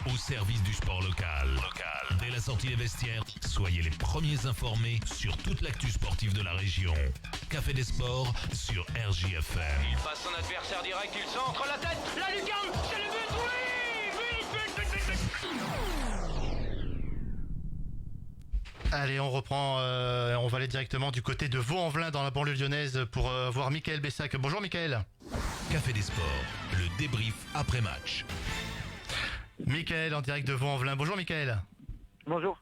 au service du sport local. Dès la sortie des vestiaires, soyez les premiers informés sur toute l'actu sportive de la région. Café des Sports sur RJFM. Il passe son adversaire direct, il centre la tête, la lucarne, c'est le but, Allez, on reprend, on va aller directement du côté de Vaux-en-Velin dans la banlieue lyonnaise pour voir Mickaël Bessac. Bonjour Mickaël. Café des Sports, le débrief après-match. Mickaël en direct de Vaux-en-Velin. Bonjour Mickaël. Bonjour.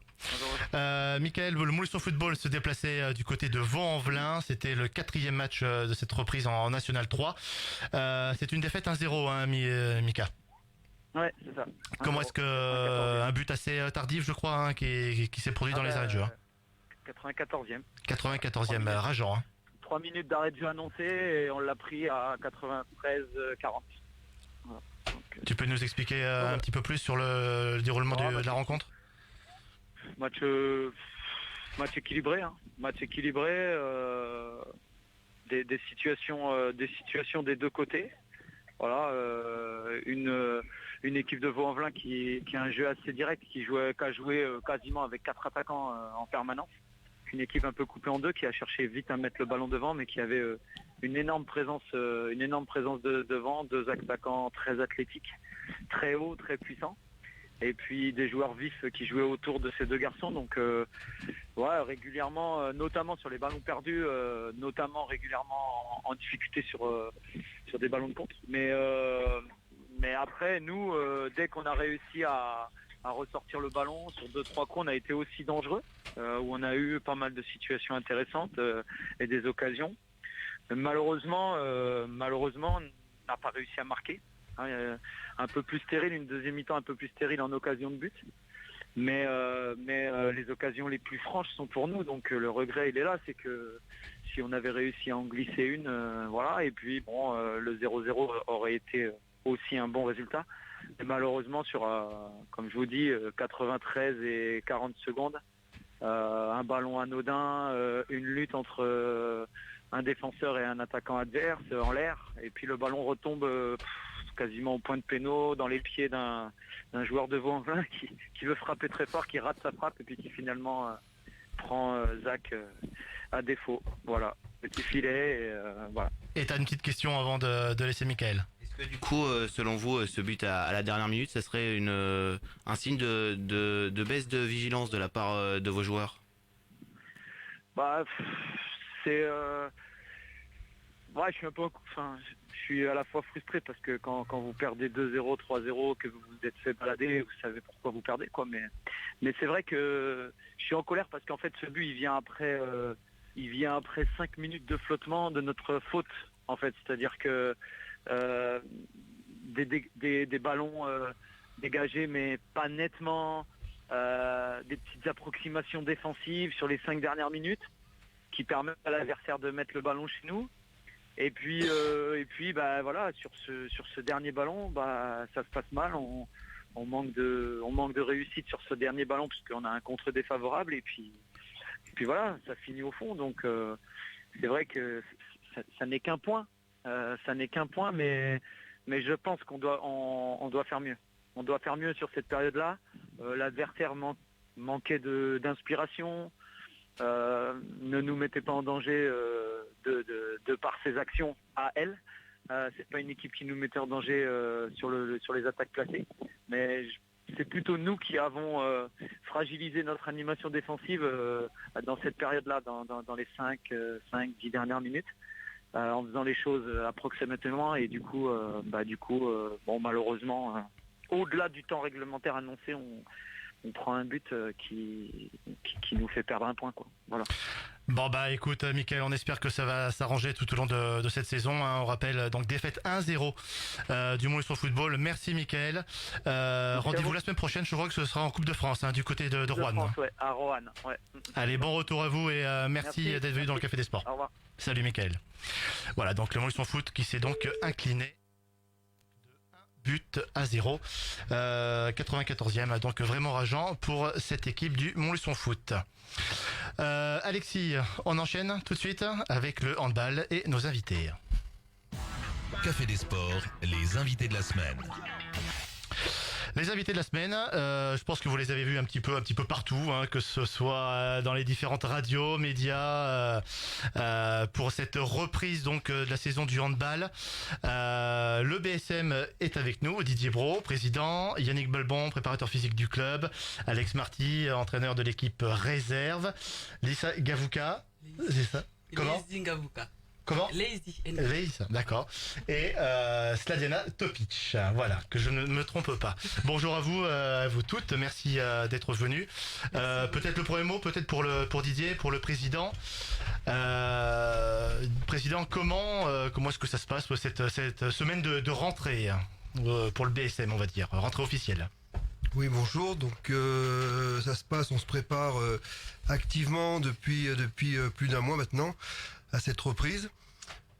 Mickaël, le Montluçon Football se déplaçait du côté de Vaux-en-Velin. C'était le 4e match de cette reprise en National 3. C'est une défaite 1-0, hein, Mika. Ouais, c'est ça. Comment est-ce que un but assez tardif, je crois, hein, qui s'est produit dans les arrêts de jeu. 94e. 94e, rageant. Hein. 3 minutes d'arrêt de jeu annoncé et on l'a pris à 93-40. Voilà. Tu peux nous expliquer un petit peu plus sur le déroulement de la rencontre? Match équilibré, hein. Match équilibré, des situations des deux côtés. Voilà, une équipe de Vaux-en-Velin qui a un jeu assez direct, qui a joué quasiment avec 4 attaquants en permanence. Une équipe un peu coupée en deux qui a cherché vite à mettre le ballon devant, mais qui avait une énorme présence devant, 2 attaquants très athlétiques, très hauts, très puissants. Et puis des joueurs vifs qui jouaient autour de ces deux garçons. Donc régulièrement, notamment sur les ballons perdus, notamment régulièrement en difficulté sur des ballons de contre. Mais après, nous, dès qu'on a réussi à ressortir le ballon sur 2-3 coups, on a été aussi dangereux, où on a eu pas mal de situations intéressantes et des occasions. Malheureusement, on n'a pas réussi à marquer. Un peu plus stérile, une deuxième mi-temps un peu plus stérile en occasion de but, mais les occasions les plus franches sont pour nous, donc le regret il est là, c'est que si on avait réussi à en glisser une, voilà, et puis bon, le 0-0 aurait été aussi un bon résultat, mais malheureusement sur, comme je vous dis, 93 et 40 secondes, un ballon anodin, une lutte entre un défenseur et un attaquant adverse en l'air, et puis le ballon retombe quasiment au point de pénal dans les pieds d'un joueur de Vaux-en-Velin qui veut frapper très fort, qui rate sa frappe et puis qui finalement prend Zach à défaut. Voilà, petit filet et voilà. Et t'as une petite question avant de laisser Mickaël. Est-ce que du coup, selon vous, ce but à la dernière minute, ça serait un signe de baisse de vigilance de la part de vos joueurs? C'est... je suis un peu... je suis à la fois frustré parce que quand vous perdez 2-0, 3-0, que vous vous êtes fait balader, vous savez pourquoi vous perdez, quoi. Mais c'est vrai que je suis en colère parce qu'en fait, ce but, il vient après 5 minutes de flottement de notre faute, en fait. C'est-à-dire que des ballons dégagés, mais pas nettement, des petites approximations défensives sur les 5 dernières minutes qui permettent à l'adversaire de mettre le ballon chez nous. Et puis voilà, sur ce dernier ballon, ça se passe mal. On manque de réussite sur ce dernier ballon puisqu'on a un contre défavorable. Et puis voilà, ça finit au fond. Donc c'est vrai que ça n'est qu'un point. Mais je pense qu'on doit faire mieux. On doit faire mieux sur cette période-là. L'adversaire manquait d'inspiration. Ne nous mettez pas en danger de par ses actions à elle. C'est pas une équipe qui nous mettait en danger sur les attaques placées, mais c'est plutôt nous qui avons fragilisé notre animation défensive dans cette période-là, dans les 5-10 dernières minutes, en faisant les choses approximativement et du coup, malheureusement, au-delà du temps réglementaire annoncé, on prend un but qui nous fait perdre un point, quoi. Voilà. Bon écoute Mickaël, on espère que ça va s'arranger tout au long de cette saison, hein. On rappelle donc défaite 1-0 du Montluçon Football. Merci Mickaël. Rendez-vous la semaine prochaine, je crois que ce sera en Coupe de France, hein, du côté de Roanne. France, ouais, à Roanne, ouais. Allez, bon retour à vous et merci d'être venu dans le Café des Sports. Au revoir. Salut Mickaël. Voilà, donc le Montluçon Foot qui s'est donc incliné but à 0, 94e, donc vraiment rageant pour cette équipe du Montluçon Foot. Alexis, on enchaîne tout de suite avec le handball et nos invités. Café des Sports, les invités de la semaine. Les invités de la semaine, je pense que vous les avez vus un petit peu partout, hein, que ce soit dans les différentes radios, médias, pour cette reprise donc de la saison du handball. Le BSM est avec nous, Didier Brault, président, Yannick Belbon, préparateur physique du club, Alex Marty, entraîneur de l'équipe réserve, Lisa Gavouka, c'est ça? Comment? Comment? Leïs, d'accord. Et Sladiana Topic, voilà, que je ne me trompe pas. Bonjour à vous toutes, merci d'être venus. Peut-être le premier mot, peut-être pour Didier, pour le président. Président, comment est-ce que ça se passe cette semaine de rentrée pour le BSM, on va dire, rentrée officielle? Oui, bonjour. Donc ça se passe, on se prépare activement depuis plus d'un mois maintenant à cette reprise.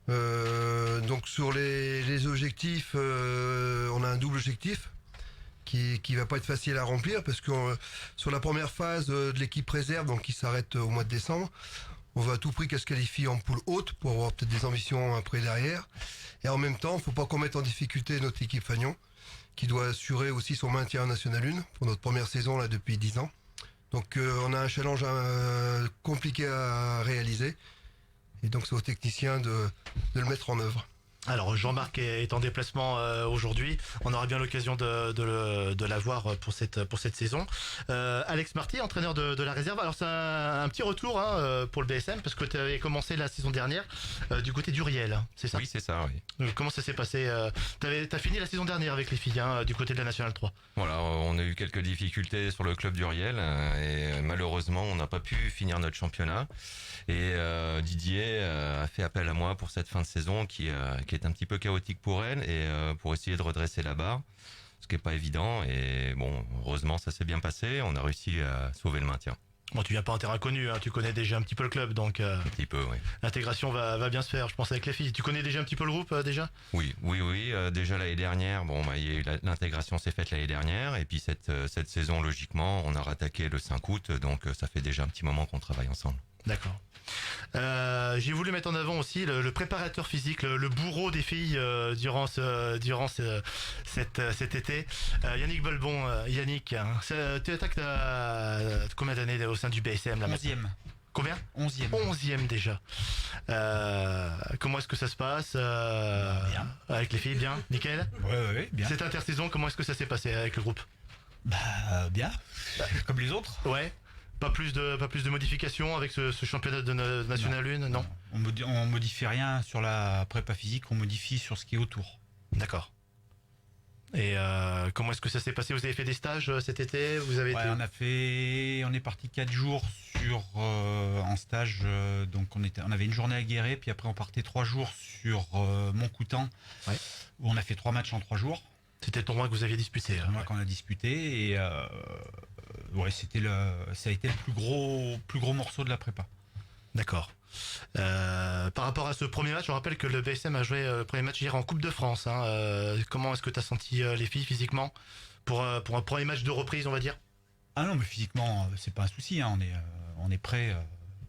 Donc sur les objectifs, on a un double objectif qui va pas être facile à remplir parce que sur la première phase de l'équipe réserve, donc qui s'arrête au mois de décembre, on va à tout prix qu'elle se qualifie en poule haute pour avoir peut-être des ambitions après derrière. Et en même temps, il faut pas qu'on mette en difficulté notre équipe Fagnon, qui doit assurer aussi son maintien en National 1 pour notre première saison là depuis 10 ans. Donc on a un challenge compliqué à réaliser. Et donc c'est aux techniciens de le mettre en œuvre. Alors Jean-Marc est en déplacement aujourd'hui. On aura bien l'occasion de l'avoir pour cette saison. Alex Marty, entraîneur de la réserve. Alors c'est un petit retour pour le BSM parce que tu avais commencé la saison dernière du côté d'Uriel, c'est ça? Oui, c'est ça, oui. Comment ça s'est passé? T'as fini la saison dernière avec les filles du côté de la Nationale 3. Voilà, on a eu quelques difficultés sur le club d'Uriel et malheureusement on n'a pas pu finir notre championnat. Et Didier a fait appel à moi pour cette fin de saison qui est un petit peu chaotique pour elle et pour essayer de redresser la barre, ce qui est pas évident. Et bon, heureusement ça s'est bien passé, on a réussi à sauver le maintien. Bon, tu viens pas en terrain inconnu, hein, tu connais déjà un petit peu le club, donc un petit peu, oui. L'intégration va bien se faire, je pense, avec les filles. Tu connais déjà un petit peu le groupe déjà? Oui. Déjà l'année dernière, il y a eu l'intégration s'est faite l'année dernière, et puis cette saison, logiquement, on a rattaqué le 5 août, donc ça fait déjà un petit moment qu'on travaille ensemble. D'accord. J'ai voulu mettre en avant aussi le préparateur physique, le bourreau des filles durant cet été. Yannick Belbon, Yannick, tu attaques combien d'années au sein du BSM là? 11e. Combien? 11e. 11e déjà. Comment est-ce que ça se passe Bien. Avec les filles, bien? Nickel? Ouais, bien. Cette intersaison, comment est-ce que ça s'est passé avec le groupe? Bien. Comme les autres. Ouais. Pas plus de modifications avec ce championnat de National 1, non? On modifie rien sur la prépa physique, on modifie sur ce qui est autour. D'accord. Et comment est-ce que ça s'est passé? Vous avez fait des stages cet été? Vous avez été... on est parti 4 jours en stage. Donc on avait une journée à Guéret, puis après on partait 3 jours sur Montcoutan, ouais, où on a fait 3 matchs en 3 jours. C'était le tournoi que vous aviez disputé. C'est le tournoi qu'on a disputé et ça a été le plus gros morceau de la prépa. D'accord. Par rapport à ce premier match, on rappelle que le BSM a joué le premier match hier en Coupe de France. Comment est-ce que tu as senti les filles physiquement pour un premier match de reprise, on va dire? Ah non, mais physiquement, c'est pas un souci. On est prêt,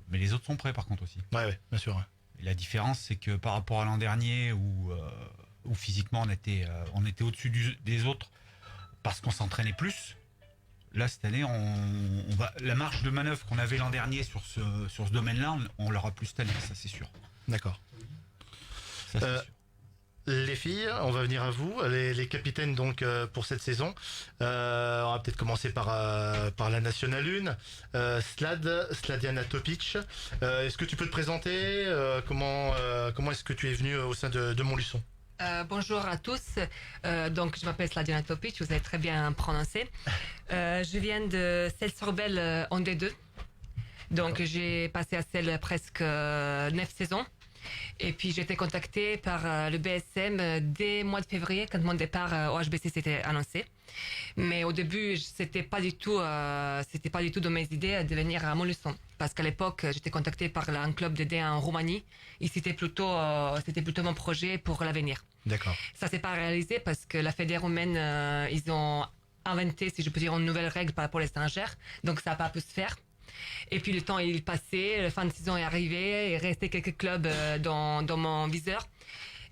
mais les autres sont prêts par contre aussi. Ouais, bien sûr. Ouais. Et la différence, c'est que par rapport à l'an dernier où physiquement on était au-dessus des autres parce qu'on s'entraînait plus. Là, cette année, la marge de manœuvre qu'on avait l'an dernier sur ce domaine-là, on l'aura plus cette année, ça c'est sûr. D'accord. Ça, c'est sûr. Les filles, on va venir à vous, les capitaines donc pour cette saison. On va peut-être commencer par la Nationale 1. Sladiana Topic. Est-ce que tu peux te présenter? Comment est-ce que tu es venu au sein de Montluçon? Bonjour à tous. Donc, je m'appelle Sladiana Topic, vous avez très bien prononcé. Je viens de Celles-sur-Belle en D2. Donc, j'ai passé à Celles presque 9 saisons. Et puis, j'ai été contactée par le BSM dès le mois de février, quand mon départ au HBC s'était annoncé. Mais au début, c'était pas du tout dans mes idées de venir à Montluçon. Parce qu'à l'époque, j'étais contactée par un club de D1 en Roumanie. Et c'était plutôt mon projet pour l'avenir. D'accord. Ça s'est pas réalisé parce que la fédé roumaine, ils ont inventé, si je peux dire, une nouvelle règle par rapport aux étrangères. Donc, ça n'a pas pu se faire. Et puis le temps est passé, la fin de saison est arrivée, il restait quelques clubs dans mon viseur.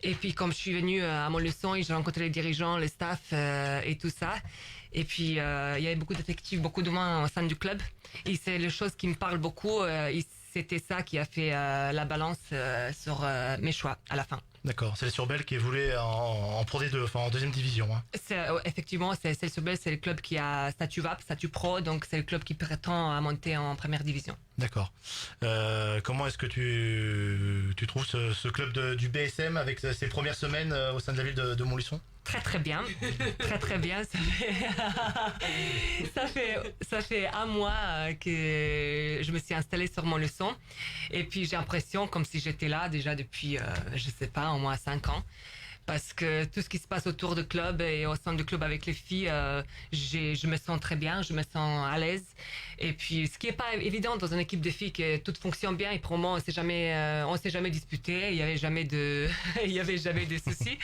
Et puis, comme je suis venue à Montluçon, j'ai rencontré les dirigeants, le staff et tout ça. Et puis, il y avait beaucoup d'effectifs, beaucoup de moins au sein du club. Et c'est les choses qui me parlent beaucoup. C'était ça qui a fait la balance sur mes choix à la fin. D'accord, c'est les Surbel qui évoluait en Pro D2, enfin en deuxième division. Hein. Effectivement, c'est le Surbel, c'est le club qui a statut VAP, statut Pro, donc c'est le club qui prétend à monter en première division. D'accord. Comment est-ce que tu trouves ce club du BSM avec ses premières semaines au sein de la ville de Montluçon ? Très bien, très bien. Ça fait un mois que je me suis installée sur Montluçon et puis j'ai l'impression comme si j'étais là déjà depuis, je sais pas, au moins 5 ans. Parce que tout ce qui se passe autour du club et au sein du club avec les filles, je me sens très bien, je me sens à l'aise. Et puis, ce qui n'est pas évident dans une équipe de filles, que tout fonctionne bien. Et pour moi, on s'est jamais disputé, il y avait jamais de soucis.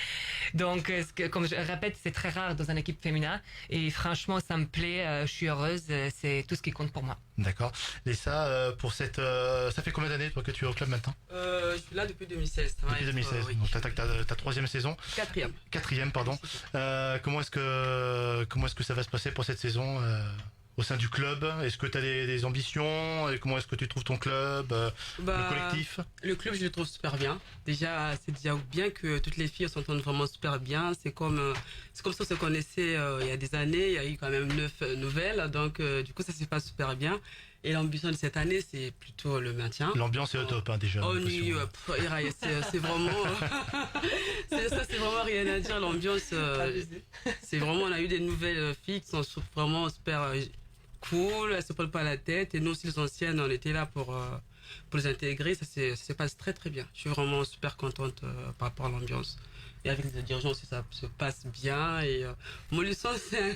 Donc, comme je répète, c'est très rare dans une équipe féminin. Et franchement, ça me plaît, je suis heureuse, c'est tout ce qui compte pour moi. D'accord. Et ça, ça fait combien d'années toi que tu es au club maintenant ? Je suis là depuis 2016. Depuis 2016. Oui. Donc t'attaques ta troisième saison. Quatrième, pardon. Comment est-ce que ça va se passer pour cette saison au sein du club ? Est-ce que tu as des ambitions ? Et comment est-ce que tu trouves ton club, le collectif ? Le club, je le trouve super bien. Déjà, c'est déjà bien que toutes les filles s'entendent vraiment super bien. C'est comme si on se connaissait il y a des années. Il y a eu quand même 9 nouvelles. Donc, du coup, ça se passe super bien. Et l'ambition de cette année, c'est plutôt le maintien. L'ambiance est au top, hein, déjà. Oh oui, c'est vraiment... c'est vraiment rien à dire. L'ambiance, c'est vraiment... On a eu des nouvelles filles qui sont vraiment super cool. Elles se prennent pas la tête. Et nous aussi, les anciennes, on était là pour les intégrer. Ça se passe très, très bien. Je suis vraiment super contente par rapport à l'ambiance. Et avec les dirigeants aussi, ça se passe bien. Et Montluçon, c'est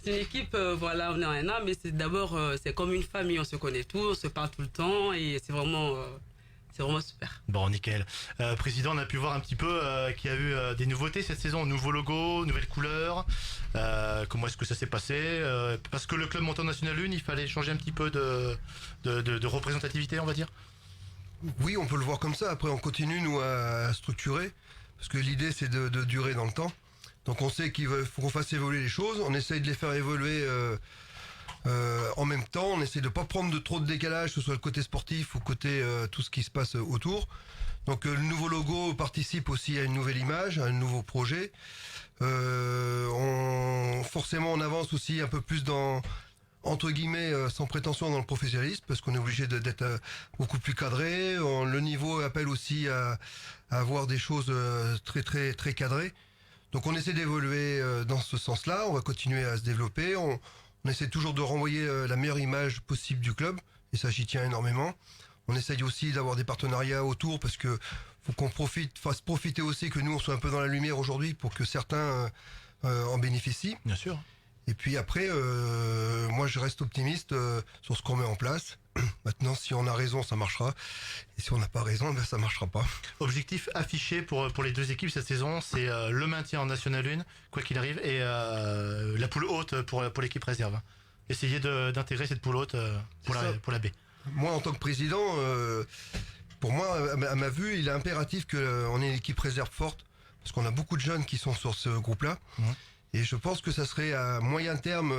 une équipe, voilà, on est un an, mais c'est d'abord, c'est comme une famille, on se connaît tous, on se parle tout le temps, et c'est vraiment super. Bon, nickel. Président, on a pu voir un petit peu qu'il y a eu des nouveautés cette saison, nouveau logo, nouvelles couleurs. Comment est-ce que ça s'est passé ? Parce que le club monté en National 1, il fallait changer un petit peu de représentativité, on va dire. Oui, on peut le voir comme ça. Après, on continue, nous, à structurer. Parce que l'idée, c'est de durer dans le temps. Donc on sait qu'il faut qu'on fasse évoluer les choses. On essaye de les faire évoluer en même temps. On essaye de ne pas prendre trop de décalage, que ce soit le côté sportif ou côté tout ce qui se passe autour. Donc le nouveau logo participe aussi à une nouvelle image, à un nouveau projet. Forcément, on avance aussi un peu plus dans... entre guillemets, sans prétention dans le professionnalisme, parce qu'on est obligé d'être beaucoup plus cadré. Le niveau appelle aussi à avoir des choses très très très cadrées. Donc on essaie d'évoluer dans ce sens-là. On va continuer à se développer. On essaie toujours de renvoyer la meilleure image possible du club, et ça, j'y tiens énormément. On essaye aussi d'avoir des partenariats autour, parce que faut qu'on fasse profiter aussi que nous on soit un peu dans la lumière aujourd'hui, pour que certains en bénéficient. Bien sûr. Et puis après, moi je reste optimiste sur ce qu'on met en place. Maintenant, si on a raison, ça marchera. Et si on n'a pas raison, ben, ça marchera pas. Objectif affiché pour les deux équipes cette saison, c'est le maintien en National 1, quoi qu'il arrive, et la poule haute pour l'équipe réserve. Essayer d'intégrer cette poule haute pour la B. Moi, en tant que président, pour moi, à ma vue, il est impératif qu'on ait une équipe réserve forte, parce qu'on a beaucoup de jeunes qui sont sur ce groupe-là. Mmh. Et je pense que ça serait à moyen terme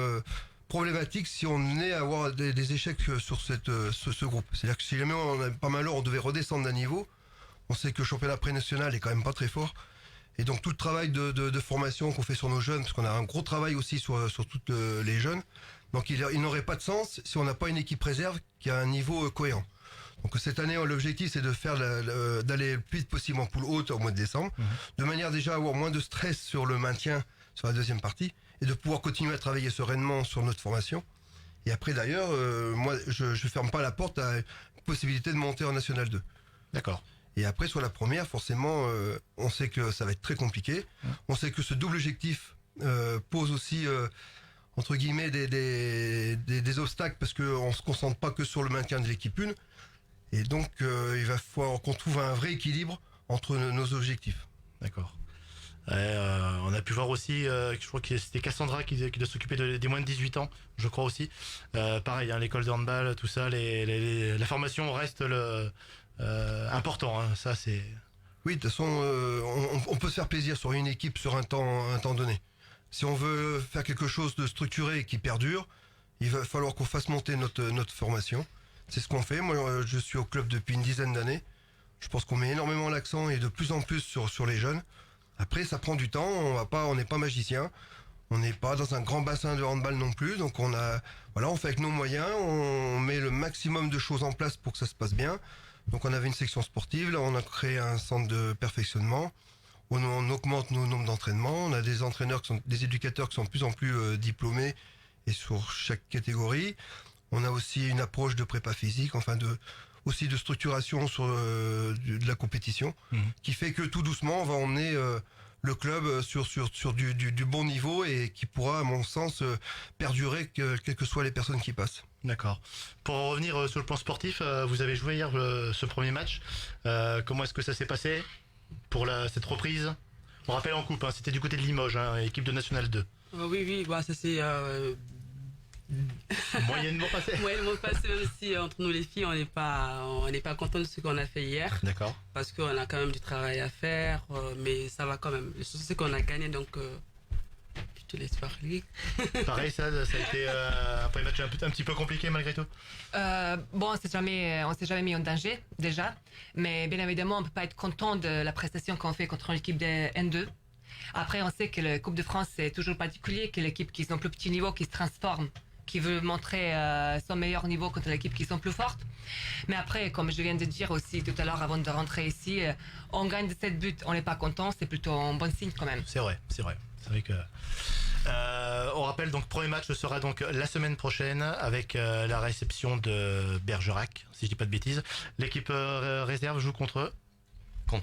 problématique si on venait à avoir des échecs sur ce groupe. C'est-à-dire que si jamais on n'a pas malheur, on devait redescendre d'un niveau. On sait que le championnat pré-national est quand même pas très fort. Et donc tout le travail de formation qu'on fait sur nos jeunes, parce qu'on a un gros travail aussi sur toutes les jeunes, donc il n'aurait pas de sens si on n'a pas une équipe réserve qui a un niveau cohérent. Donc cette année, l'objectif, c'est de d'aller le plus vite possible en poule haute au mois de décembre, de manière déjà à avoir moins de stress sur le maintien sur la deuxième partie, et de pouvoir continuer à travailler sereinement sur notre formation. Et après d'ailleurs, moi je ferme pas la porte à une possibilité de monter en National 2. D'accord. Et après sur la première, forcément, on sait que ça va être très compliqué. On sait que ce double objectif pose aussi, entre guillemets, des obstacles, parce qu'on ne se concentre pas que sur le maintien de l'équipe 1. Et donc il va falloir qu'on trouve un vrai équilibre entre nos objectifs. D'accord. On a pu voir aussi, je crois que c'était Cassandra qui doit s'occuper des moins de 18 ans, je crois aussi. Pareil, hein, l'école de handball, tout ça, la formation reste important, hein, ça c'est Oui, de toute façon, on peut se faire plaisir sur une équipe sur un temps donné. Si on veut faire quelque chose de structuré et qui perdure, il va falloir qu'on fasse monter notre formation. C'est ce qu'on fait. Moi, je suis au club depuis une dizaine d'années. Je pense qu'on met énormément l'accent et de plus en plus sur les jeunes. Après, ça prend du temps. On n'est pas magicien. On n'est pas dans un grand bassin de handball non plus. Donc on fait avec nos moyens. On met le maximum de choses en place pour que ça se passe bien. Donc on avait une section sportive. Là, on a créé un centre de perfectionnement. On augmente nos nombres d'entraînements. On a des entraîneurs des éducateurs qui sont de plus en plus diplômés et sur chaque catégorie. On a aussi une approche de prépa physique, aussi de structuration sur de la compétition, qui fait que tout doucement, on va emmener le club sur du bon niveau et qui pourra, à mon sens, perdurer quelles que soient les personnes qui passent. D'accord. Pour revenir sur le plan sportif, vous avez joué hier ce premier match. Comment est-ce que ça s'est passé pour cette reprise? On rappelle en coupe, c'était du côté de Limoges, équipe de National 2. Oui, ça c'est... Moyennement passé. Moyennement passé, même si entre nous les filles, on n'est pas content de ce qu'on a fait hier. D'accord. Parce qu'on a quand même du travail à faire, mais ça va quand même. Le souci c'est qu'on a gagné, donc je te laisse parler. Pareil, ça a été après un match un petit peu compliqué malgré tout. Bon, on s'est jamais mis en danger déjà, mais bien évidemment, on peut pas être content de la prestation qu'on fait contre l'équipe de N2. Après, on sait que la Coupe de France c'est toujours particulier, que l'équipe qui sont plus petit niveau, qui se transforme, qui veut montrer son meilleur niveau contre l'équipe qui sont plus fortes. Mais après, comme je viens de dire aussi tout à l'heure avant de rentrer ici, on gagne de 7 buts, on n'est pas content, c'est plutôt un bon signe quand même. C'est vrai. C'est vrai que... on rappelle donc premier match sera donc la semaine prochaine avec la réception de Bergerac, si je dis pas de bêtises. L'équipe réserve joue contre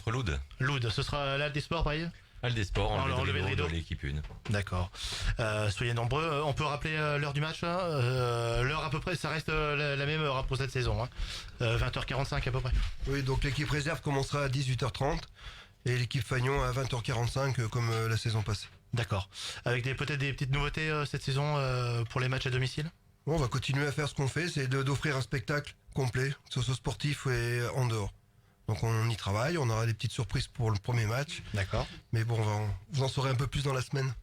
Loud. Loud, ce sera là des sports pareil. Aldesport, enlevé le rideau de l'équipe 1. D'accord. Soyez nombreux. On peut rappeler l'heure du match. L'heure à peu près, ça reste la même heure pour cette saison. 20h45 à peu près. Oui, donc l'équipe réserve commencera à 18h30 et l'équipe Fagnon à 20h45 comme la saison passée. D'accord. Avec peut-être des petites nouveautés cette saison pour les matchs à domicile. Bon, on va continuer à faire ce qu'on fait, c'est d'offrir un spectacle complet, que ce soit sportif et en dehors. Donc on y travaille, on aura des petites surprises pour le premier match. D'accord. Mais bon, vous en saurez un peu plus dans la semaine.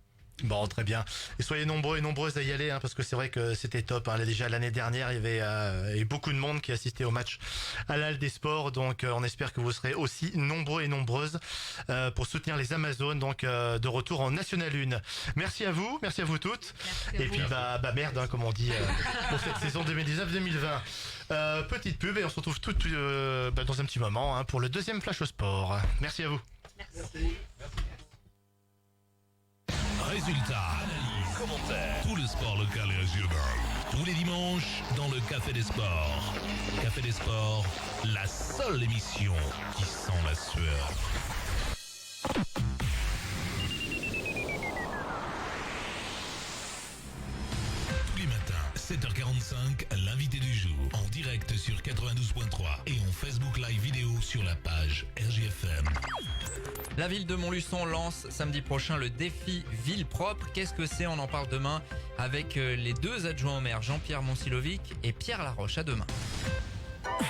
Bon, très bien. Et soyez nombreux et nombreuses à y aller, parce que c'est vrai que c'était top. Déjà l'année dernière, il y avait beaucoup de monde qui assistait au match à l'Halle des Sports. Donc on espère que vous serez aussi nombreux et nombreuses pour soutenir les Amazones, donc de retour en National 1. Merci à vous toutes. Merci et puis merde, comme on dit, pour cette saison 2019-2020. Petite pub et on se retrouve tout dans un petit moment pour le deuxième Flash au Sport. Merci à vous. Merci. Résultats, analyses, commentaires, tout le sport local et régional. Tous les dimanches dans le Café des Sports. Café des Sports, la seule émission qui sent la sueur. Tous les matins, 7h45, l'invité du jour, en direct sur 92.3 et en Facebook Live vidéo sur la page RGFM. La ville de Montluçon lance samedi prochain le défi Ville Propre. Qu'est-ce que c'est? On en parle demain avec les deux adjoints au maire, Jean-Pierre Monsilovic et Pierre Laroche. À demain.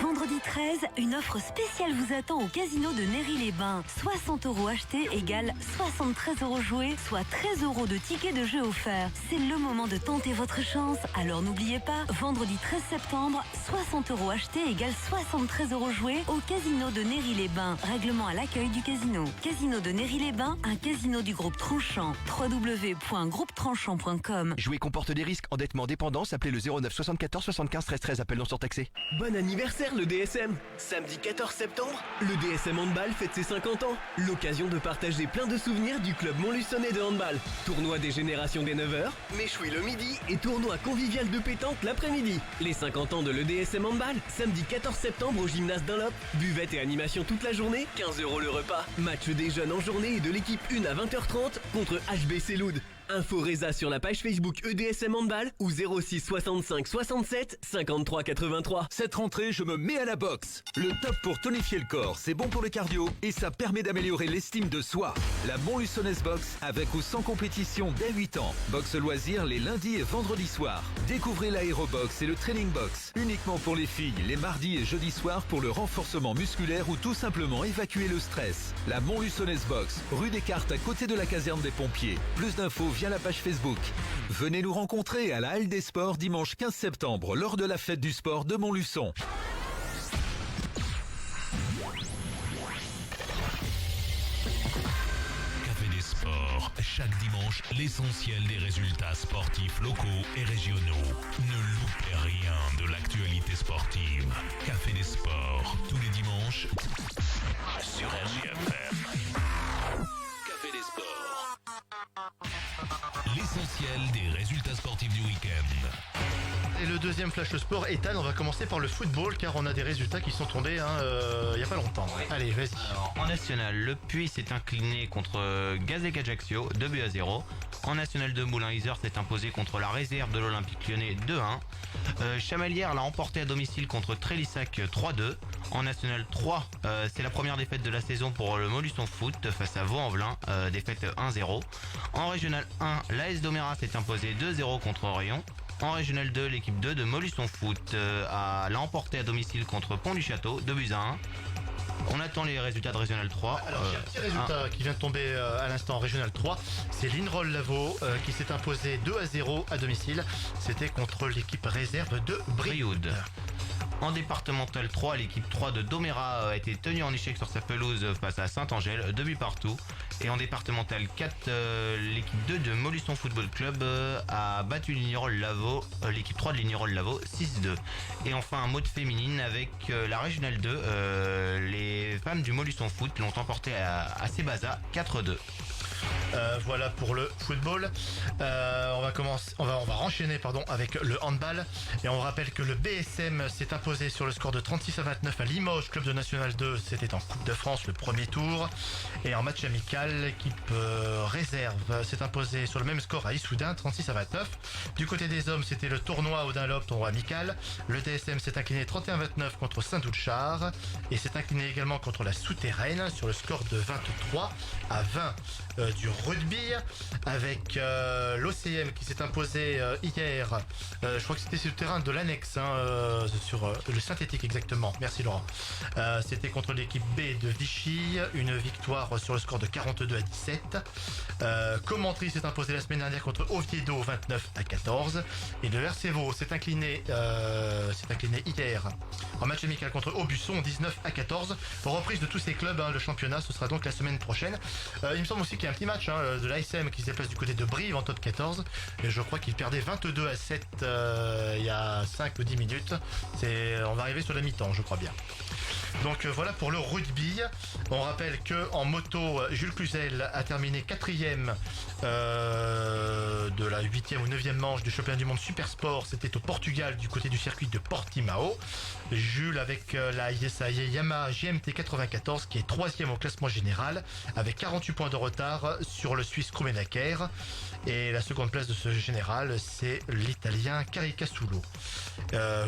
Vendredi 13, une offre spéciale vous attend au casino de Néry-les-Bains. 60 € achetés égale 73 € joués, soit 13 € de tickets de jeu offerts. C'est le moment de tenter votre chance. Alors n'oubliez pas, vendredi 13 septembre, 60 € achetés égale 73 € joués au casino de Néry-les-Bains. Règlement à l'accueil du casino. Casino de Néry-les-Bains, un casino du groupe Tranchant. www.groupetranchant.com. Jouer comporte des risques. Endettement, dépendance, appelez le 09 74 75 13 13. Appel non surtaxé. Bon anniversaire le DSM. Samedi 14 septembre, le DSM Handball fête ses 50 ans. L'occasion de partager plein de souvenirs du club montluçonnais de handball. Tournoi des générations dès 9h, méchoui le midi et tournoi convivial de pétanque l'après-midi. Les 50 ans de l'EDSM Handball, samedi 14 septembre au gymnase Dunlop. Buvette et animation toute la journée, 15 € le repas. Match des jeunes en journée et de l'équipe 1 à 20h30 contre HBC Loud. Info Résa sur la page Facebook EDSM Handball ou 06 65 67 53 83. Cette rentrée, je me mets à la boxe. Le top pour tonifier le corps, c'est bon pour le cardio et ça permet d'améliorer l'estime de soi. La Montluçonnaise Boxe avec ou sans compétition dès 8 ans. Boxe loisir les lundis et vendredis soirs. Découvrez l'aérobox et le training box. Uniquement pour les filles, les mardis et jeudis soirs pour le renforcement musculaire ou tout simplement évacuer le stress. La Montluçonnaise Boxe, rue des Cartes à côté de la caserne des pompiers. Plus d'infos via la page Facebook. Venez nous rencontrer à la Halle des Sports dimanche 15 septembre lors de la fête du sport de Montluçon. Café des Sports, chaque dimanche, l'essentiel des résultats sportifs locaux et régionaux. Ne loupez rien de l'actualité sportive. Café des Sports, tous les dimanches sur RJFM. Café des Sports. L'essentiel des résultats sportifs du week-end. Et le deuxième Flash le Sport, Ethan, on va commencer par le football car on a des résultats qui sont tombés il n'y a pas longtemps. Oui. Allez, vas-y. Alors, en national, le Puy s'est incliné contre Gazec Ajaccio 2-0. En national 2, Moulins-Isère s'est imposé contre la réserve de l'Olympique Lyonnais 2-1. Chamalières l'a emporté à domicile contre Trélissac 3-2. En national 3, c'est la première défaite de la saison pour le Montluçon Foot face à Vaux-en-Velin, défaite 1-0. En régional 1, l'AS Domérat s'est imposé 2-0 contre Orion. En Régional 2, l'équipe 2 de Montluçon Foot l'a emporté à domicile contre Pont-du-Château, 2-1. On attend les résultats de Régional 3. Alors, j'ai un petit résultat qui vient de tomber à l'instant en Régional 3. C'est l'Inroll Lavaux qui s'est imposé 2-0 à domicile. C'était contre l'équipe réserve de Brioude. En départemental 3, l'équipe 3 de Domérat a été tenue en échec sur sa pelouse face à Saint-Angèle, 2 buts partout. Et en départemental 4, l'équipe 2 de Montluçon Football Club a battu l'Ignerolles Lavaux, l'équipe 3 de l'Ignerolles Lavaux 6-2. Et enfin un mot de féminine avec la Régionale 2, les femmes du Montluçon Foot l'ont emporté à Sébaza 4-2. Voilà pour le football. On va enchaîner avec le handball et on rappelle que le BSM s'est imposé sur le score de 36-29 à Limoges, club de National 2. C'était en Coupe de France le premier tour et en match amical l'équipe réserve s'est imposée sur le même score à Issoudun 36-29. Du côté des hommes, c'était le tournoi au Dunlop, tournoi amical. Le DSM s'est incliné 31-29 contre Saint-Doulchard et s'est incliné également contre la Souterraine sur le score de 23-20. Du rugby avec l'OCM qui s'est imposé hier, je crois que c'était sur le terrain de l'annexe, sur le synthétique exactement, merci Laurent. C'était contre l'équipe B de Vichy, une victoire sur le score de 42-17. Commentry s'est imposé la semaine dernière contre Oviedo 29-14 et le RCVO s'est incliné hier en match amical contre Aubusson 19-14. Reprise de tous ces clubs, le championnat ce sera donc la semaine prochaine. Il me semble aussi qu'il y a un petit match de l'ASM qui se déplace du côté de Brive en top 14 et je crois qu'il perdait 22-7 il y a 5 ou 10 minutes. On va arriver sur la mi-temps, je crois bien. Donc voilà pour le rugby. On rappelle que en moto, Jules Cluzel a terminé 4e de la 8e ou 9e manche du championnat du monde Super Sport. C'était au Portugal du côté du circuit de Portimao. Jules avec sa Yamaha GMT 94 qui est 3e au classement général avec 48 points de retard sur le Suisse Krummenacher. Et la seconde place de ce général, c'est l'Italien Caricasulo.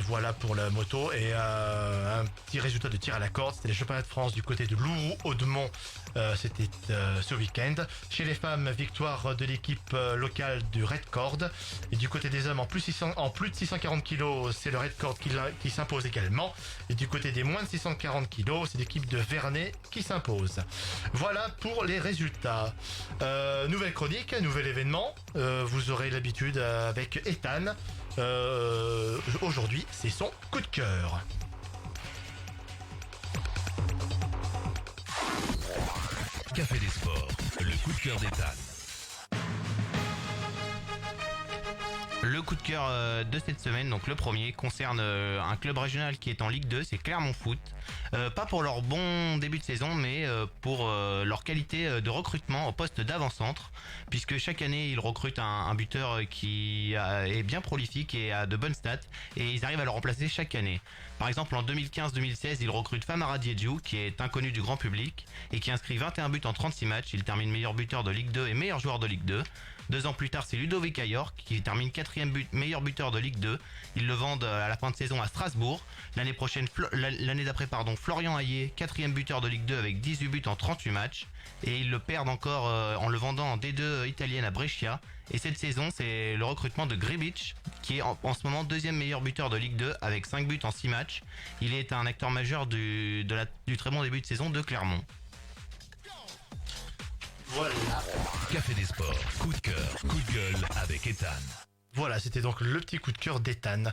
Voilà pour la moto. Et un petit résultat de tir à la corde, c'était les championnats de France du côté de Lourou-Haudemont. C'était ce week-end. Chez les femmes, victoire de l'équipe locale du Red Cord. Et du côté des hommes, en plus de 640 kg, c'est le Red Cord qui s'impose également. Et du côté des moins de 640 kg, c'est l'équipe de Vernet qui s'impose. Voilà pour les résultats. Nouvelle chronique, nouvel événement. Vous aurez l'habitude avec Ethan. Aujourd'hui, c'est son coup de cœur. Café des Sports, le coup de cœur d'Ethan. Le coup de cœur de cette semaine, donc le premier, concerne un club régional qui est en Ligue 2, c'est Clermont Foot. Pas pour leur bon début de saison, mais pour leur qualité de recrutement au poste d'avant-centre, puisque chaque année ils recrutent un buteur qui est bien prolifique et a de bonnes stats, et ils arrivent à le remplacer chaque année. Par exemple, en 2015-2016, ils recrutent Famara Diédhiou, qui est inconnu du grand public, et qui inscrit 21 buts en 36 matchs. Il termine meilleur buteur de Ligue 2 et meilleur joueur de Ligue 2. 2 ans plus tard, c'est Ludovic Ayork, qui termine 4e meilleur buteur de Ligue 2. Ils le vendent à la fin de saison à Strasbourg. L'année d'après, Florian Hayé, 4e buteur de Ligue 2 avec 18 buts en 38 matchs. Et ils le perdent encore en le vendant en D2 italienne à Brescia. Et cette saison, c'est le recrutement de Gribic, qui est en ce moment 2e meilleur buteur de Ligue 2 avec 5 buts en 6 matchs. Il est un acteur majeur du très bon début de saison de Clermont. Voilà. Café des Sports, coup de cœur, coup de gueule avec Ethan. Voilà, c'était donc le petit coup de cœur d'Ethan.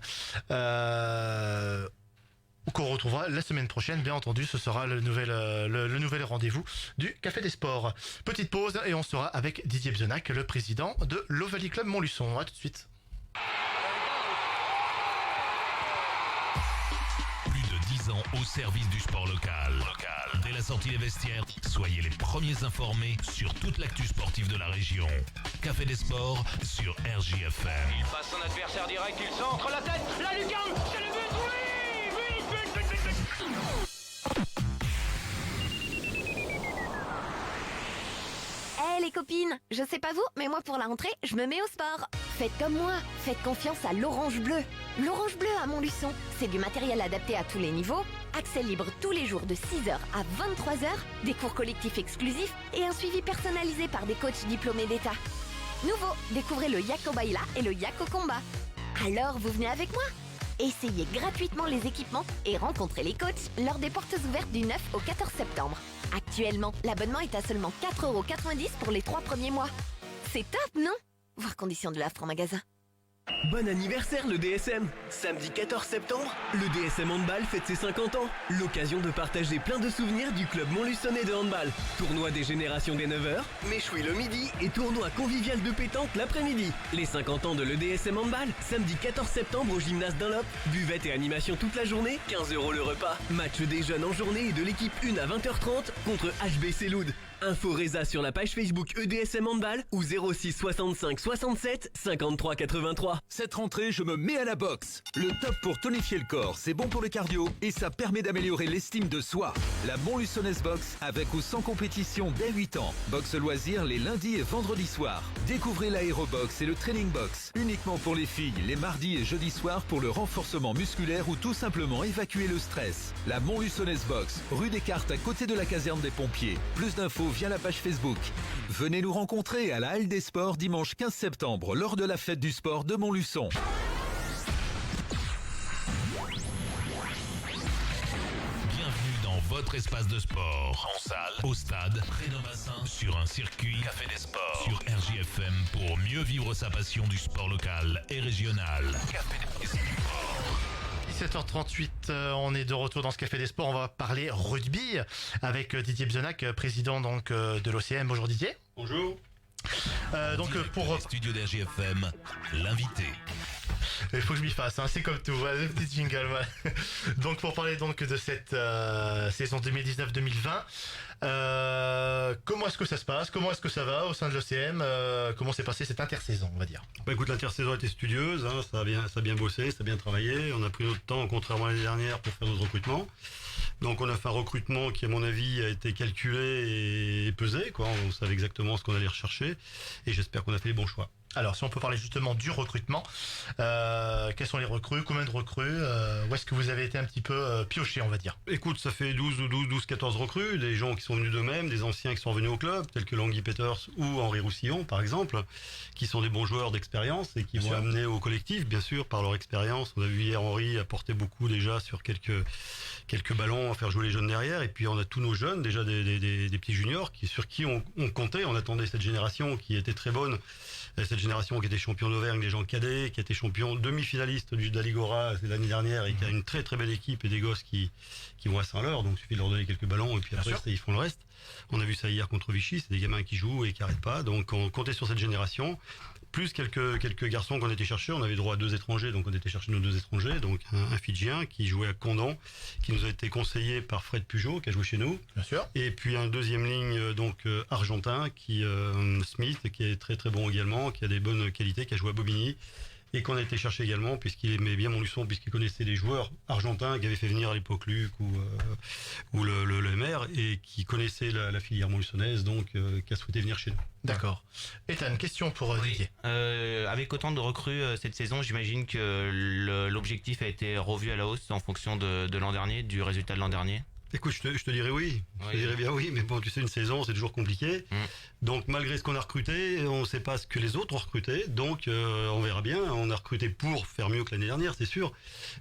Qu'on retrouvera la semaine prochaine, bien entendu, ce sera le nouvel rendez-vous du Café des Sports. Petite pause et on sera avec Didier Bzenac, le président de l'Ovalie Club Montluçon. À tout de suite. Plus de 10 ans au service du sport local. Dès la sortie des vestiaires, soyez les premiers informés sur toute l'actu sportive de la région. Café des Sports sur RJFM. Il passe son adversaire direct, il centre la tête, la lucarne, c'est le but, oui, but. Eh les copines, je sais pas vous, mais moi pour la rentrée, je me mets au sport. Faites comme moi, faites confiance à l'Orange Bleu. L'Orange Bleu à Montluçon, c'est du matériel adapté à tous les niveaux, accès libre tous les jours de 6h à 23h, des cours collectifs exclusifs et un suivi personnalisé par des coachs diplômés d'État. Nouveau, découvrez le Yako Baila et le Yako Combat. Alors vous venez avec moi? Essayez gratuitement les équipements et rencontrez les coachs lors des portes ouvertes du 9 au 14 septembre. Actuellement, l'abonnement est à seulement 4,90€ pour les 3 premiers mois. C'est top, non? Voir conditions de l'offre en magasin. Bon anniversaire le DSM. Samedi 14 septembre, le DSM Handball fête ses 50 ans. L'occasion de partager plein de souvenirs du club montluçonnais de handball. Tournoi des générations dès 9h, méchoui le midi et tournoi convivial de pétanque l'après-midi. Les 50 ans de l'EDSM Handball, samedi 14 septembre au gymnase Dunlop. Buvette et animation toute la journée, 15€ le repas. Match des jeunes en journée et de l'équipe 1 à 20h30 contre HBC Loud. Info Reza sur la page Facebook EDSM Handball ou 06 65 67 53 83. Cette rentrée, je me mets à la boxe. Le top pour tonifier le corps, c'est bon pour le cardio et ça permet d'améliorer l'estime de soi. La Montluçonnaise Boxe, avec ou sans compétition dès 8 ans. Boxe loisirs les lundis et vendredis soirs. Découvrez l'aérobox et le training box. Uniquement pour les filles, les mardis et jeudis soirs pour le renforcement musculaire ou tout simplement évacuer le stress. La Montluçonnaise Boxe, rue des Cartes à côté de la caserne des pompiers. Plus d'infos via la page Facebook. Venez nous rencontrer à la Halle des Sports dimanche 15 septembre lors de la fête du sport de Montluçon. Bienvenue dans votre espace de sport. En salle, au stade, près d'un bassin, sur un circuit. Café des Sports sur RJFM pour mieux vivre sa passion du sport local et régional. Café des Sports. 17h38, on est de retour dans ce Café des Sports. On va parler rugby avec Didier Bzenac, président donc de l'OCM. Bonjour Didier. Bonjour. Donc pour les studios d'RJFM, l'invité. Il faut que je m'y fasse, hein, c'est comme tout, voilà, le petit jingle. Voilà. Donc pour parler donc de cette saison 2019-2020, comment est-ce que ça se passe? Comment est-ce que ça va au sein de l'OCM? Comment s'est passée cette intersaison, on va dire? Bah écoute, l'intersaison a été studieuse, hein, ça a bien bossé, ça a bien travaillé. On a pris notre temps, contrairement à l'année dernière, pour faire notre recrutement. Donc on a fait un recrutement qui, à mon avis, a été calculé et pesé, quoi. On savait exactement ce qu'on allait rechercher et j'espère qu'on a fait les bons choix. Alors, si on peut parler justement du recrutement, quels sont les recrues? Combien de recrues? Où est-ce que vous avez été un petit peu pioché, on va dire? Écoute, ça fait 12-14 recrues, des gens qui sont venus d'eux-mêmes, des anciens qui sont venus au club, tels que Langui Peters ou Henri Roussillon, par exemple, qui sont des bons joueurs d'expérience et qui vont amener au collectif, bien sûr, par leur expérience. On a vu hier Henri apporter beaucoup déjà sur quelques ballons à faire jouer les jeunes derrière. Et puis on a tous nos jeunes, déjà des petits juniors, sur qui on comptait. On attendait cette génération qui était très bonne. Cette génération qui était champion d'Auvergne, des gens cadets, qui était champion demi-finaliste de la Ligora l'année dernière et qui a une très très belle équipe et des gosses qui vont à Saint-Leur, donc il suffit de leur donner quelques ballons et puis après ils font le reste. On a vu ça hier contre Vichy, c'est des gamins qui jouent et qui n'arrêtent pas, donc on comptait sur cette génération. Plus quelques garçons qu'on était cherchés, on avait droit à 2 étrangers, donc on était chercher nos 2 étrangers, donc un Fidjien qui jouait à Condon, qui nous a été conseillé par Fred Pujol, qui a joué chez nous. Bien sûr. Et puis un deuxième ligne, donc argentin, Smith, qui est très très bon également, qui a des bonnes qualités, qui a joué à Bobigny, et qu'on a été chercher également, puisqu'il aimait bien Montluçon, puisqu'il connaissait des joueurs argentins qui avaient fait venir à l'époque Luc ou le maire, et qui connaissait la filière montluçonnaise, donc qui a souhaité venir chez nous. D'accord. Ethan, question pour Didier. Avec autant de recrues cette saison, j'imagine que l'objectif a été revu à la hausse en fonction de l'an dernier, du résultat de l'an dernier. Écoute, je te dirais oui. Je te dirais bien oui, mais bon, tu sais, une saison, c'est toujours compliqué. Donc, malgré ce qu'on a recruté, on ne sait pas ce que les autres ont recruté. Donc, on verra bien. On a recruté pour faire mieux que l'année dernière, c'est sûr.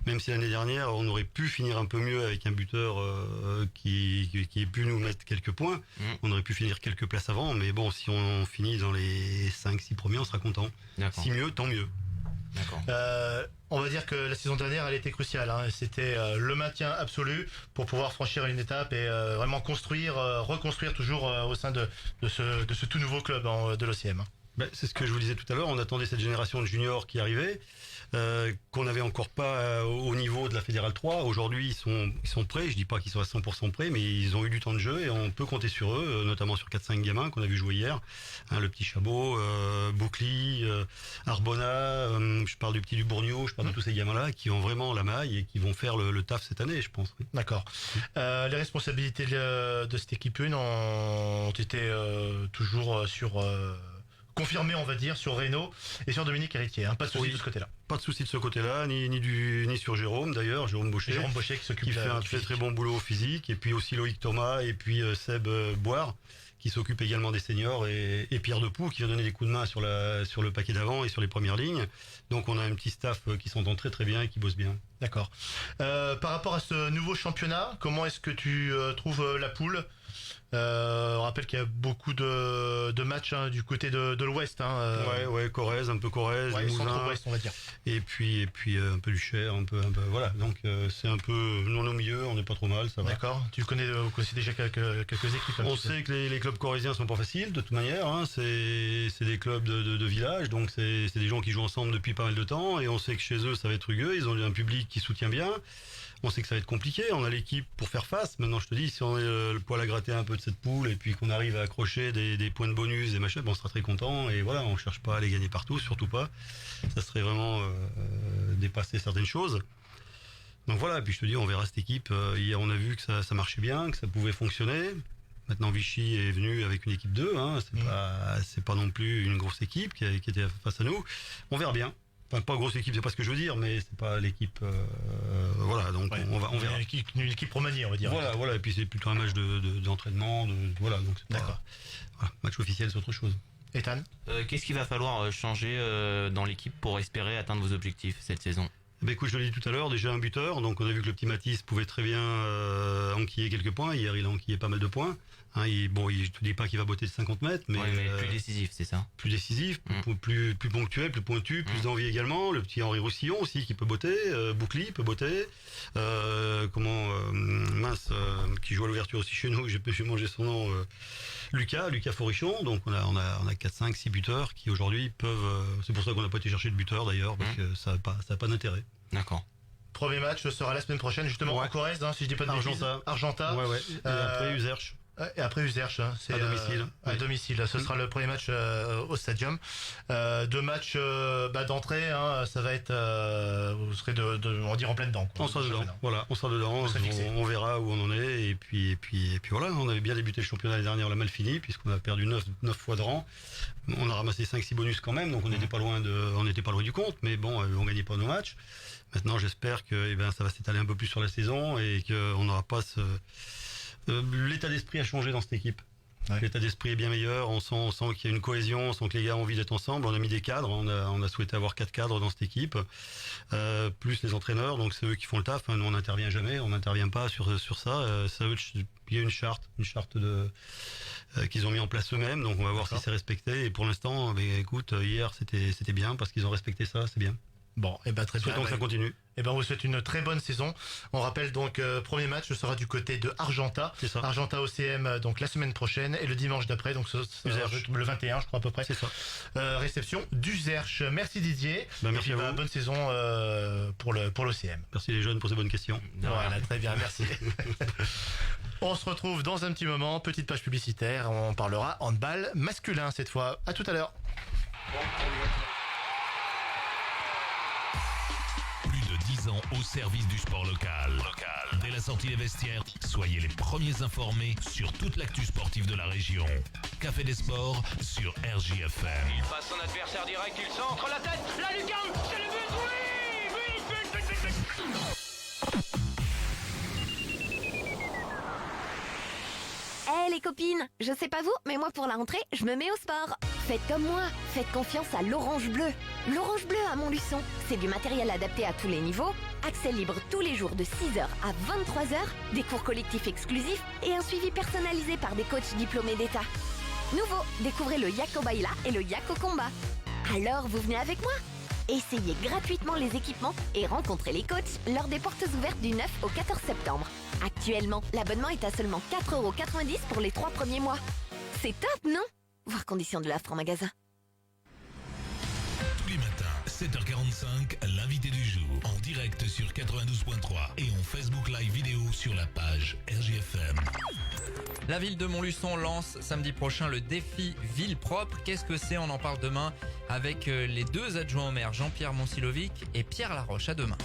Même si l'année dernière, on aurait pu finir un peu mieux avec un buteur qui ait pu nous mettre quelques points. On aurait pu finir quelques places avant. Mais bon, si on finit dans les 5-6 premiers, on sera content. Si mieux, tant mieux. On va dire que la saison dernière, elle était cruciale. Hein. C'était le maintien absolu pour pouvoir franchir une étape et vraiment reconstruire toujours au sein de ce tout nouveau club de l'OCM. C'est ce que je vous disais tout à l'heure. On attendait cette génération de juniors qui arrivait, qu'on n'avait encore pas au niveau de la Fédérale 3. Aujourd'hui, ils sont prêts. Je dis pas qu'ils sont à 100% prêts, mais ils ont eu du temps de jeu et on peut compter sur eux, notamment sur 4-5 gamins qu'on a vu jouer hier. Hein, le petit Chabot, Boucli, Arbona, je parle du petit Dubourgneau, je parle de tous ces gamins-là qui ont vraiment la maille et qui vont faire le taf cette année, je pense. Oui. D'accord. Les responsabilités de cette équipe 1 ont été toujours confirmé, on va dire, sur Reynaud et sur Dominique Héritier. Hein. Pas de souci de ce côté-là. Pas de souci de ce côté-là, ni sur Jérôme d'ailleurs, Jérôme Baucher qui fait un très bon boulot physique, et puis aussi Loïc Thomas et puis Seb Boire qui s'occupe également des seniors, et Pierre Depoux qui vient donner des coups de main sur le paquet d'avant et sur les premières lignes. Donc on a un petit staff qui s'entend très très bien et qui bosse bien. D'accord. Par rapport à ce nouveau championnat, comment est-ce que tu trouves la poule ? On rappelle qu'il y a beaucoup de matchs du côté de l'Ouest. Ouais, Corrèze, un peu Corrèze, centre-ouest, on va dire. Et puis un peu du Cher, un peu voilà. Donc c'est un peu non au milieu, on n'est pas trop mal, ça va. D'accord. Vous connaissez déjà quelques équipes. On sait que les clubs corréziens sont pas faciles de toute manière. Hein. C'est des clubs de village, donc c'est des gens qui jouent ensemble depuis pas mal de temps, et on sait que chez eux ça va être rugueux. Ils ont un public qui soutient bien. On sait que ça va être compliqué, on a l'équipe pour faire face. Maintenant, je te dis, si on est le poil à gratter un peu de cette poule et puis qu'on arrive à accrocher des points de bonus et machin, on sera très content. Et voilà, on cherche pas à les gagner partout, surtout pas. Ça serait vraiment dépasser certaines choses. Donc voilà, et puis je te dis, on verra cette équipe. Hier, on a vu que ça marchait bien, que ça pouvait fonctionner. Maintenant, Vichy est venu avec une équipe 2. Hein. C'est pas non plus une grosse équipe qui était face à nous. On verra bien. Enfin, pas grosse équipe, c'est pas ce que je veux dire, mais c'est pas l'équipe. Voilà, donc on verra. Une équipe remaniée, on va dire. Voilà, et puis c'est plutôt un match d'entraînement. Voilà, donc c'est pas. Voilà, match officiel, c'est autre chose. Ethan, qu'est-ce qu'il va falloir changer dans l'équipe pour espérer atteindre vos objectifs cette saison ? Écoute, je l'ai dit tout à l'heure, déjà un buteur. Donc on a vu que le petit Mathis pouvait très bien enquiller quelques points. Hier, il a enquillé pas mal de points. Hein, je te dis pas qu'il va botter de 50 mètres, mais, plus décisif, c'est ça. Plus décisif, plus ponctuel, plus pointu, plus d'envie également. Le petit Henri Roussillon aussi qui peut botter, Boucli peut botter. Qui joue à l'ouverture aussi chez nous, j'ai mangé son nom. Lucas Forichon. Donc on a 4, 5, 6 buteurs qui aujourd'hui peuvent. C'est pour ça qu'on n'a pas été chercher de buteur d'ailleurs, parce que ça n'a pas d'intérêt. D'accord. Premier match sera la semaine prochaine, justement en Corrèze, si je dis pas de bêtises. Argentat. Ouais. Et après Uzerche. Et après Uzerche, c'est à domicile. À domicile, ce sera le premier match au Stadium. 2 matchs d'entrée, ça va être, vous serez on va dire en plein dedans. On sera dedans. Voilà, on sera dedans. On verra où on en est. Et puis voilà, on avait bien débuté le championnat l'année dernière, on l'a mal fini puisqu'on a perdu 9 fois de rang. On a ramassé 5-6 bonus quand même, donc on n'était pas loin du compte. Mais bon, on gagnait pas nos matchs. Maintenant, j'espère que ça va s'étaler un peu plus sur la saison et qu'on n'aura pas l'état d'esprit a changé dans cette équipe. Ouais. L'état d'esprit est bien meilleur, on sent qu'il y a une cohésion, on sent que les gars ont envie d'être ensemble. On a mis des cadres, on a souhaité avoir 4 cadres dans cette équipe, plus les entraîneurs, donc c'est eux qui font le taf. Nous on n'intervient jamais, on n'intervient pas sur ça. Il y a une charte qu'ils ont mis en place eux-mêmes, donc on va voir si c'est respecté. Et pour l'instant, écoute, hier c'était bien parce qu'ils ont respecté ça, c'est bien. Bon, et très bien. Donc ça continue. On vous souhaite une très bonne saison. On rappelle donc, premier match sera du côté de Argentat. C'est ça. Argentat OCM, donc la semaine prochaine, et le dimanche d'après, donc le 21, je crois à peu près. C'est ça. Réception d'Uzerche. Merci Didier. Merci à vous. Bonne saison pour l'OCM. Merci les jeunes pour ces bonnes questions. Voilà, très bien, merci. On se retrouve dans un petit moment, petite page publicitaire. On parlera handball masculin cette fois. À tout à l'heure. 10 ans au service du sport local. Dès la sortie des vestiaires, soyez les premiers informés sur toute l'actu sportive de la région. Café des Sports sur RJFM. Il passe son adversaire direct, il centre la tête, la lucarne, c'est le but, oui, but. Eh les copines, je sais pas vous, mais moi pour la rentrée, je me mets au sport. Faites comme moi, faites confiance à l'Orange Bleu. L'Orange Bleu à Montluçon, c'est du matériel adapté à tous les niveaux, accès libre tous les jours de 6h à 23h, des cours collectifs exclusifs et un suivi personnalisé par des coachs diplômés d'État. Nouveau, découvrez le Yako Baila et le Yako Combat. Alors vous venez avec moi? Essayez gratuitement les équipements et rencontrez les coachs lors des portes ouvertes du 9 au 14 septembre. Actuellement, l'abonnement est à seulement 4,90 € pour les 3 premiers mois. C'est top, non? Voir conditions de l'offre en magasin. Tous les matins, 7h45, l'invité du jour, en direct sur 92.3 et en Facebook Live vidéo sur la page RJFM. La ville de Montluçon lance samedi prochain le défi Ville Propre. Qu'est-ce que c'est? On en parle demain avec les deux adjoints au maire, Jean-Pierre Monsilovic et Pierre Laroche. À demain.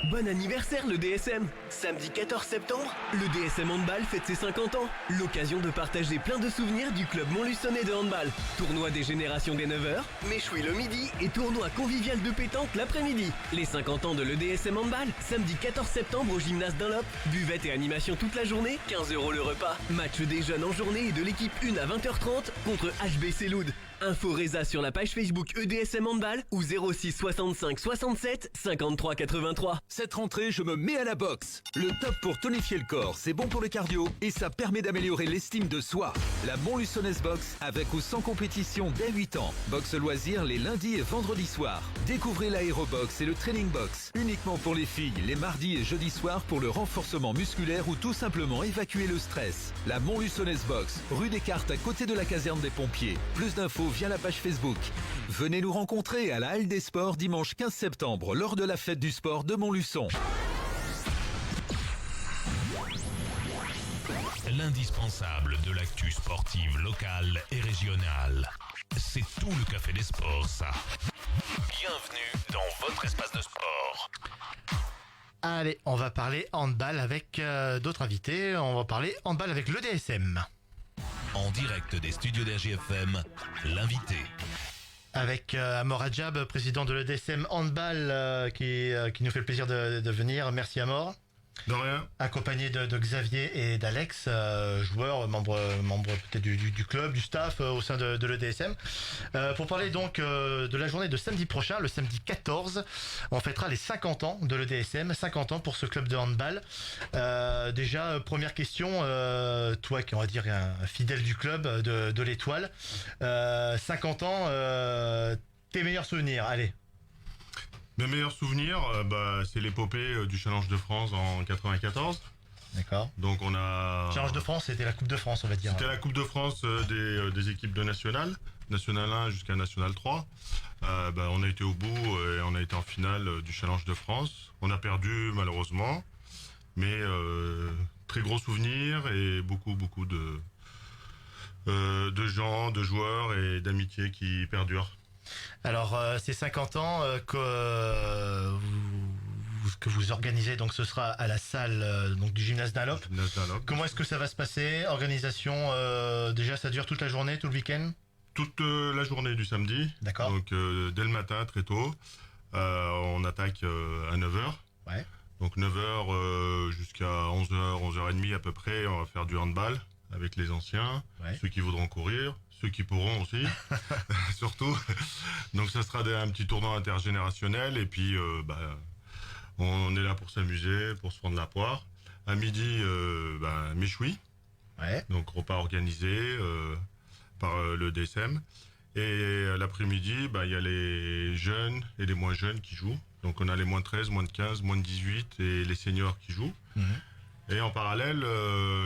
Bon anniversaire le DSM. Samedi 14 septembre, le DSM Handball fête ses 50 ans. L'occasion de partager plein de souvenirs du club montluçonnais de handball. Tournoi des générations dès 9h, méchoui le midi et tournoi convivial de pétanque l'après-midi. Les 50 ans de l'EDSM Handball, samedi 14 septembre au gymnase Dunlop. Buvette et animation toute la journée, 15 € le repas. Match des jeunes en journée et de l'équipe 1 à 20h30 contre HBC Loud. Info Reza sur la page Facebook EDSM Handball ou 06 65 67 53 83. Cette rentrée, je me mets à la boxe. Le top pour tonifier le corps, c'est bon pour le cardio et ça permet d'améliorer l'estime de soi. La Montluçonnaise Boxe avec ou sans compétition dès 8 ans. Boxe loisir les lundis et vendredis soirs. Découvrez l'aérobox et le training box. Uniquement pour les filles, les mardis et jeudis soirs pour le renforcement musculaire ou tout simplement évacuer le stress. La Montluçonnaise Boxe, rue des Cartes à côté de la caserne des pompiers. Plus d'infos via la page Facebook. Venez nous rencontrer à la Halle des Sports dimanche 15 septembre lors de la fête du sport de Montluçon. L'indispensable de l'actu sportive locale et régionale. C'est tout le Café des Sports, ça. Bienvenue dans votre espace de sport. Allez, on va parler handball avec d'autres invités. On va parler handball avec l'EDSM. En direct des studios d'RJFM, l'invité. Avec Amor Adjab, président de l'EDSM Handball, qui nous fait le plaisir de venir. Merci Amor. De rien. Accompagné de Xavier et d'Alex, joueurs, membres peut-être du club, du staff au sein de l'EDSM. Pour parler donc de la journée de samedi prochain, le samedi 14, on fêtera les 50 ans de l'EDSM, 50 ans pour ce club de handball. Déjà, première question, toi qui on va dire un fidèle du club de l'Étoile, 50 ans, tes meilleurs souvenirs, allez. Mes meilleurs souvenirs, c'est l'épopée du Challenge de France en 94. D'accord. Donc on a... Challenge de France, c'était la Coupe de France, on va dire. C'était la Coupe de France des équipes de National 1 jusqu'à National 3. On a été au bout et on a été en finale du Challenge de France. On a perdu malheureusement, mais très gros souvenirs et beaucoup de gens, de joueurs et d'amitiés qui perdurent. Alors, ces 50 ans que vous organisez, donc ce sera à la salle donc du gymnase Dunlop. Comment est-ce que ça va se passer? Organisation, déjà ça dure toute la journée, tout le week-end? Toute la journée du samedi. D'accord. Donc dès le matin, très tôt, on attaque à 9h. Ouais. Donc 9h jusqu'à 11h, 11h30 à peu près, on va faire du handball avec les anciens, ceux qui voudront courir. Ceux qui pourront aussi, surtout. Donc ça sera un petit tournoi intergénérationnel et puis on est là pour s'amuser, pour se prendre la poire. À midi, méchoui. Ouais. Donc repas organisé par le DSM. Et l'après-midi, il y a les jeunes et les moins jeunes qui jouent. Donc on a les moins 13, moins de 15, moins de 18 et les seniors qui jouent. Mmh. Et en parallèle,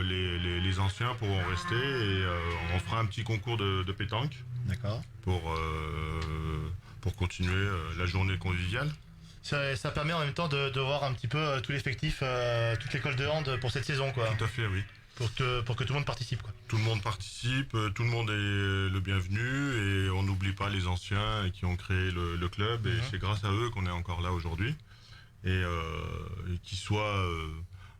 les anciens pourront rester et on fera un petit concours de pétanque. D'accord. Pour continuer la journée conviviale. Ça permet en même temps de voir un petit peu tout l'effectif, toute l'école de hand pour cette saison, quoi. Tout à fait, oui. Pour que tout le monde participe, quoi. Tout le monde participe, tout le monde est le bienvenu et on n'oublie pas les anciens qui ont créé le club et c'est grâce à eux qu'on est encore là aujourd'hui. et qu'ils soient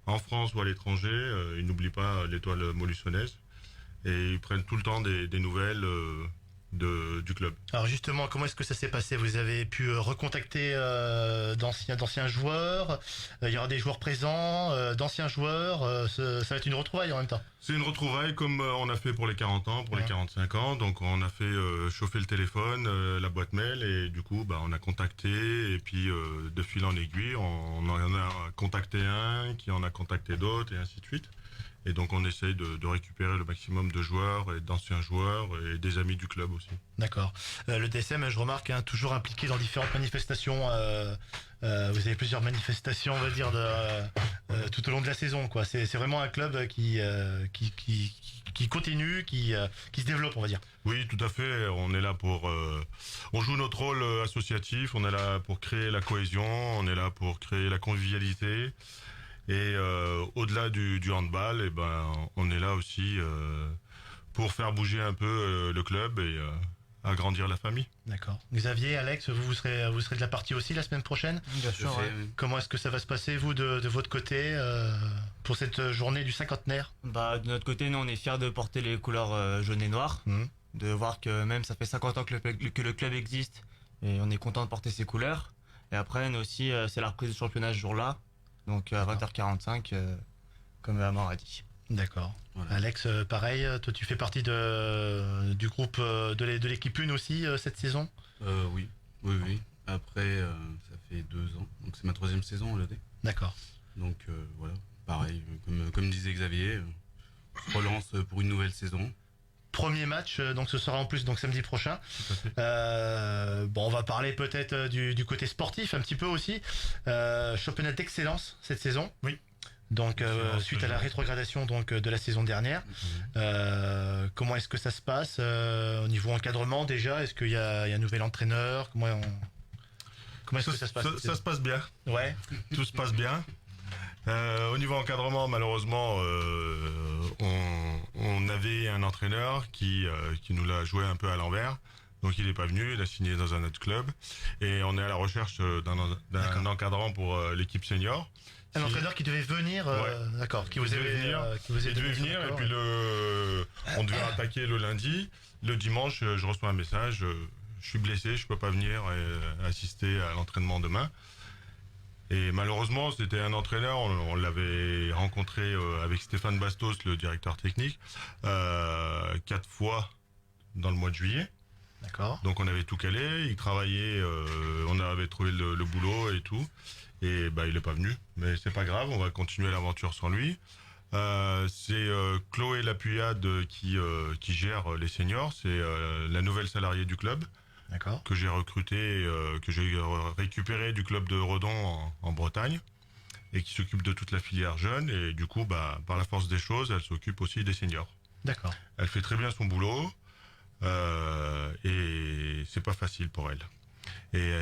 en France ou à l'étranger, ils n'oublient pas l'étoile montluçonnaise et ils prennent tout le temps des nouvelles du club. Alors justement, comment est-ce que ça s'est passé? Vous avez pu recontacter d'anciens joueurs, il y aura des joueurs présents, d'anciens joueurs, ça va être une retrouvaille en même temps. C'est une retrouvaille comme on a fait pour les 40 ans, pour les 45 ans. Donc on a fait chauffer le téléphone, la boîte mail et du coup on a contacté et puis de fil en aiguille on en a contacté un qui en a contacté d'autres et ainsi de suite. Et donc on essaye de récupérer le maximum de joueurs et d'anciens joueurs et des amis du club aussi. D'accord. Le DSM, je remarque, toujours impliqué dans différentes manifestations. Vous avez plusieurs manifestations, on va dire, tout au long de la saison, quoi. C'est vraiment un club qui continue, qui se développe, on va dire. Oui, tout à fait. On est là pour... on joue notre rôle associatif, on est là pour créer la cohésion, on est là pour créer la convivialité. Et au-delà du handball, et on est là aussi pour faire bouger un peu le club et agrandir la famille. D'accord. Xavier, Alex, vous serez de la partie aussi la semaine prochaine? Bien sûr. Ouais. Comment est-ce que ça va se passer, vous, de votre côté, pour cette journée du cinquantenaire? De notre côté, nous, on est fiers de porter les couleurs jaune et noir, de voir que même ça fait 50 ans que le club existe, et on est content de porter ces couleurs. Et après, nous aussi, c'est la reprise du championnat ce jour-là. Donc à 20h45, comme Amor a dit. D'accord. Voilà. Alex, pareil, toi tu fais partie du groupe de l'équipe 1 aussi cette saison? Oui. Après, ça fait 2 ans, donc c'est ma 3e saison en LED. D'accord. Donc voilà, pareil, comme disait Xavier, on se relance pour une nouvelle saison. Premier match, donc ce sera en plus donc samedi prochain. On va parler peut-être du côté sportif un petit peu aussi. Championnat d'excellence cette saison. Oui. Donc suite à la rétrogradation donc de la saison dernière. Comment est-ce que ça se passe au niveau encadrement déjà? Est-ce qu'il y a un nouvel entraîneur? Comment est-ce que ça se passe? Ça se passe bien. Ouais. Tout se passe bien. Au niveau encadrement, malheureusement, on avait un entraîneur qui nous l'a joué un peu à l'envers. Donc il n'est pas venu, il a signé dans un autre club. Et on est à la recherche d'un encadrant pour l'équipe senior. Un entraîneur qui devait venir, d'accord, qui devait venir, et puis on devait attaquer le lundi. Le dimanche, je reçois un message, je suis blessé, je peux pas venir assister à l'entraînement demain. Et malheureusement, c'était un entraîneur, on l'avait rencontré avec Stéphane Bastos, le directeur technique, 4 fois dans le mois de juillet. D'accord. Donc on avait tout calé, il travaillait, on avait trouvé le boulot et tout. Et il n'est pas venu, mais c'est pas grave, on va continuer l'aventure sans lui. C'est Chloé Lapuyade qui gère les seniors, c'est la nouvelle salariée du club. D'accord. Que j'ai recruté, que j'ai récupéré du club de Redon en Bretagne et qui s'occupe de toute la filière jeune et du coup par la force des choses elle s'occupe aussi des seniors. D'accord. Elle fait très bien son boulot et c'est pas facile pour elle. Et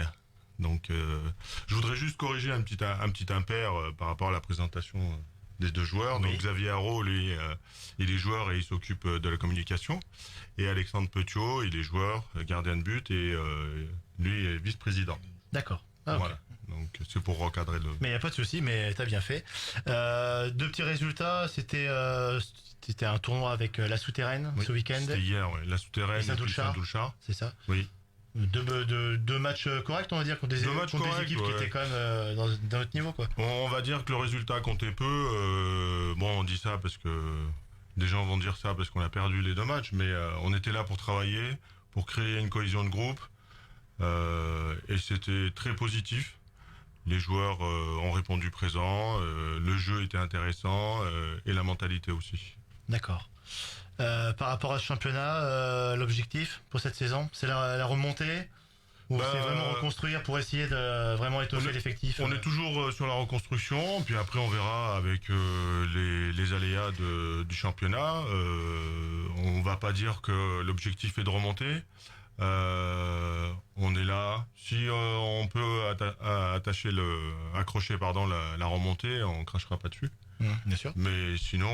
donc je voudrais juste corriger un petit impair par rapport à la présentation des 2 joueurs. Oui. Donc Xavier Haro, lui, il est joueur et il s'occupe de la communication. Et Alexandre Petiot, il est joueur, gardien de but et lui est vice-président. D'accord. Voilà. Donc c'est pour recadrer le... Mais il n'y a pas de souci, mais t'as bien fait. 2 petits résultats, c'était un tournoi avec la Souterraine ce week-end. C'était hier, ouais. La Souterraine et Saint-Doulchard. C'est ça? Oui. 2 matchs corrects, on va dire, contre des équipes qui étaient quand même dans notre niveau, quoi. On va dire que le résultat comptait peu. On dit ça parce que des gens vont dire ça parce qu'on a perdu les 2 matchs, mais on était là pour travailler, pour créer une cohésion de groupe, et c'était très positif. Les joueurs ont répondu présent, le jeu était intéressant et la mentalité aussi. D'accord. Par rapport à ce championnat, l'objectif pour cette saison, c'est la remontée ou c'est vraiment reconstruire pour essayer de vraiment étoffer l'effectif? On est toujours sur la reconstruction, puis après on verra avec les aléas du championnat. On va pas dire que l'objectif est de remonter. On est là. Si on peut accrocher la remontée, on crachera pas dessus. Bien sûr. Mais sinon,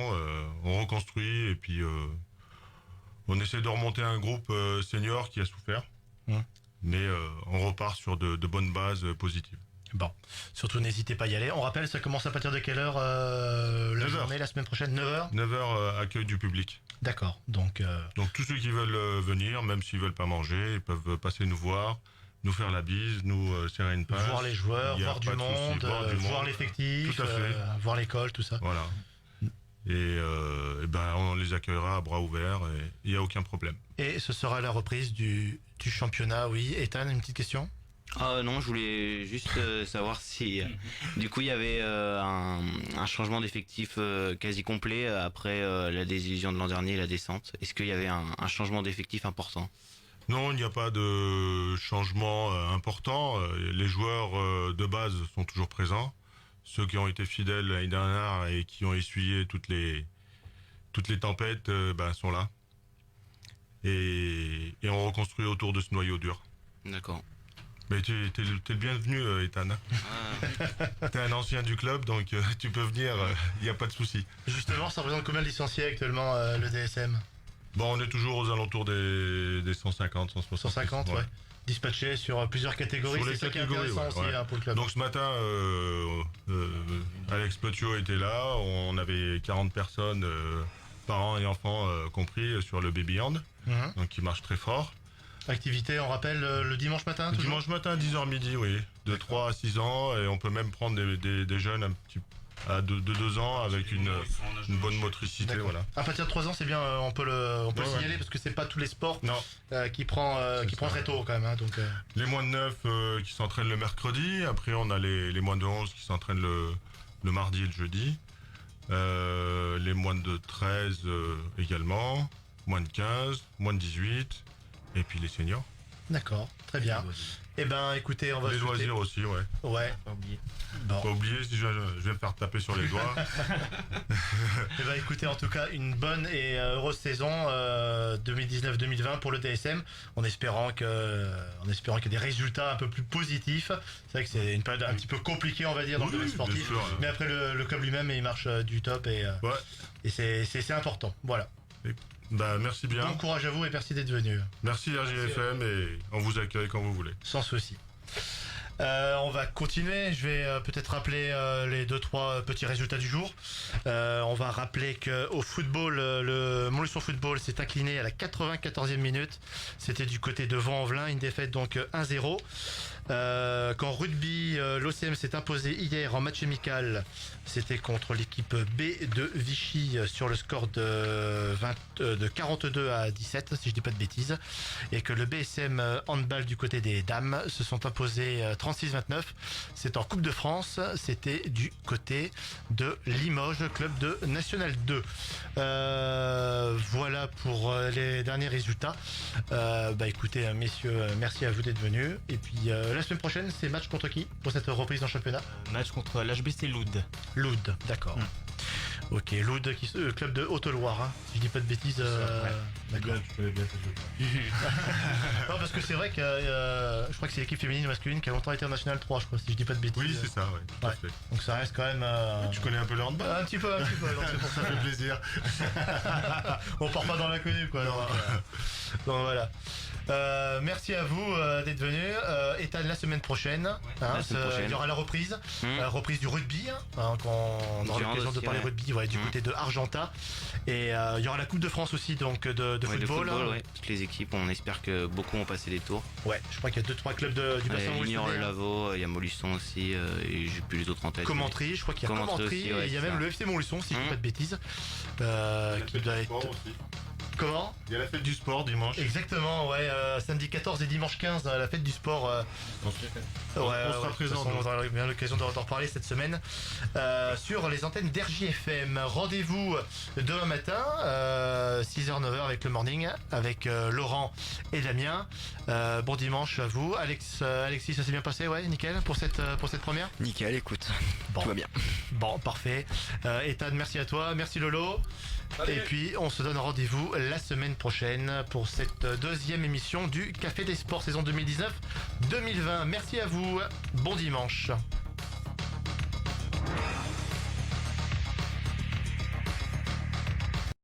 on reconstruit et puis on essaie de remonter un groupe senior qui a souffert. Mais on repart sur de bonnes bases positives. Bon, surtout n'hésitez pas à y aller. On rappelle, ça commence à partir de quelle heure la journée, la semaine prochaine? 9h 9h, accueil du public. D'accord, donc tous ceux qui veulent venir, même s'ils veulent pas manger, ils peuvent passer nous voir, nous faire la bise, nous serrer une pince. voir les joueurs, Il y a voir du pas de souci, monde, voir l'effectif, Tout à fait. voir l'école, tout ça. Voilà. Et on les accueillera à bras ouverts et il n'y a aucun problème. Et ce sera la reprise du championnat, oui. Ethan, une petite question? Non, je voulais juste savoir si du coup il y avait un changement d'effectif quasi complet après la désillusion de l'an dernier et la descente. Est-ce qu'il y avait un changement d'effectif important? Non, il n'y a pas de changement important. Les joueurs de base sont toujours présents. Ceux qui ont été fidèles l'année dernière et qui ont essuyé toutes les tempêtes sont là. Et on reconstruit autour de ce noyau dur. D'accord. Mais t'es le bienvenu, Ethan. T'es un ancien du club, donc tu peux venir, il n'y a pas de souci. Justement, ça représente combien de licenciés actuellement, le DSM? Bon, on est toujours aux alentours des 150, 160. 150, ouais. Dispatchés sur plusieurs catégories, c'est ça qui est intéressant aussi pour le club. Donc ce matin, Alex Potio était là, on avait 40 personnes, parents et enfants compris, sur le Baby Hand, donc qui marche très fort. Activité, on rappelle, le dimanche matin toujours? Dimanche matin, 10h midi, oui. De 3 à 6 ans, et on peut même prendre des jeunes un petit de 2 ans avec une bonne motricité. Voilà. À partir de 3 ans, c'est bien, on peut le signaler parce que c'est pas tous les sports qui prend très tôt quand même. Donc, les moins de 9 qui s'entraînent le mercredi, après on a les moins de 11 qui s'entraînent le mardi et le jeudi, les moins de 13 également, moins de 15, moins de 18, et puis les seniors. D'accord, très bien. Eh ben, écoutez, on va... Les loisirs aussi, ouais. Ouais. Pas oublier, si je vais me faire taper sur les doigts. Eh ben, écoutez, en tout cas, une bonne et heureuse saison 2019-2020 pour le DSM, en espérant qu'il y ait des résultats un peu plus positifs. C'est vrai que c'est une période un petit peu compliquée, on va dire, dans le domaine sportif. Sûr, mais après, le club lui-même, il marche du top et c'est important. Voilà. Merci bien. Bon courage à vous et merci d'être venu. Merci RJFM et on vous accueille quand vous voulez. Sans souci. On va continuer. Je vais peut-être rappeler les 2-3 petits résultats du jour. On va rappeler qu'au football, le Montluçon Football s'est incliné à la 94e minute. C'était du côté de Vaux-en-Velin, une défaite donc 1-0. Qu'en rugby, l'OCM s'est imposé hier en match amical. C'était contre l'équipe B de Vichy sur le score de 42 à 17, si je dis pas de bêtises. Et que le BSM handball du côté des dames se sont imposés 36-29. C'est en Coupe de France. C'était du côté de Limoges, club de National 2. Voilà pour les derniers résultats. Écoutez, messieurs, merci à vous d'être venus. Et puis la semaine prochaine, c'est match contre qui pour cette reprise en championnat? Match contre l'HBC Loud. Loud, d'accord. Ok, Loud, club de Haute-Loire, hein, si je dis pas de bêtises. D'accord. Tu connais bien ce jeu. Non, parce que c'est vrai que je crois que c'est l'équipe féminine ou masculine qui a longtemps été en National 3, je crois, si je dis pas de bêtises. Oui, c'est ça, ouais, tout à fait. Donc ça reste quand même... Tu connais un peu le handball? Un petit peu, donc c'est pour ça. Ça fait plaisir. On part pas dans l'inconnu, quoi. Donc voilà. Merci à vous d'être venus. Ethan, la semaine prochaine, il y aura la reprise, reprise du rugby, on aura l'occasion de parler rugby du côté de Argentat. Et il y aura la Coupe de France aussi, donc de football. Toutes les équipes, on espère que beaucoup ont passé les tours. Ouais, je crois qu'il y a 2-3 clubs du bassin Montluçon. Il y a le Lavaux, il y a Montluçon aussi, et j'ai plus les autres en tête. Commentry, je crois qu'il y a Commentry, et il y a même le FC Montluçon, si je dis pas de bêtises, qui doit être... Comment? Il y a la fête du sport dimanche. Exactement, ouais, samedi 14 et dimanche 15, la fête du sport. On sera présent. On aura bien l'occasion d'en reparler cette semaine sur les antennes d'RJFM. Rendez-vous demain matin, 6h-9h avec le morning, avec Laurent et Damien. Bon dimanche à vous. Alexis, ça s'est bien passé, ouais, nickel pour cette première? Nickel, écoute, tout va bien. Bon, parfait. Ethan, merci à toi, merci Lolo. Salut. Et puis on se donne rendez-vous la semaine prochaine pour cette deuxième émission du Café des Sports saison 2019-2020. Merci à vous, bon dimanche.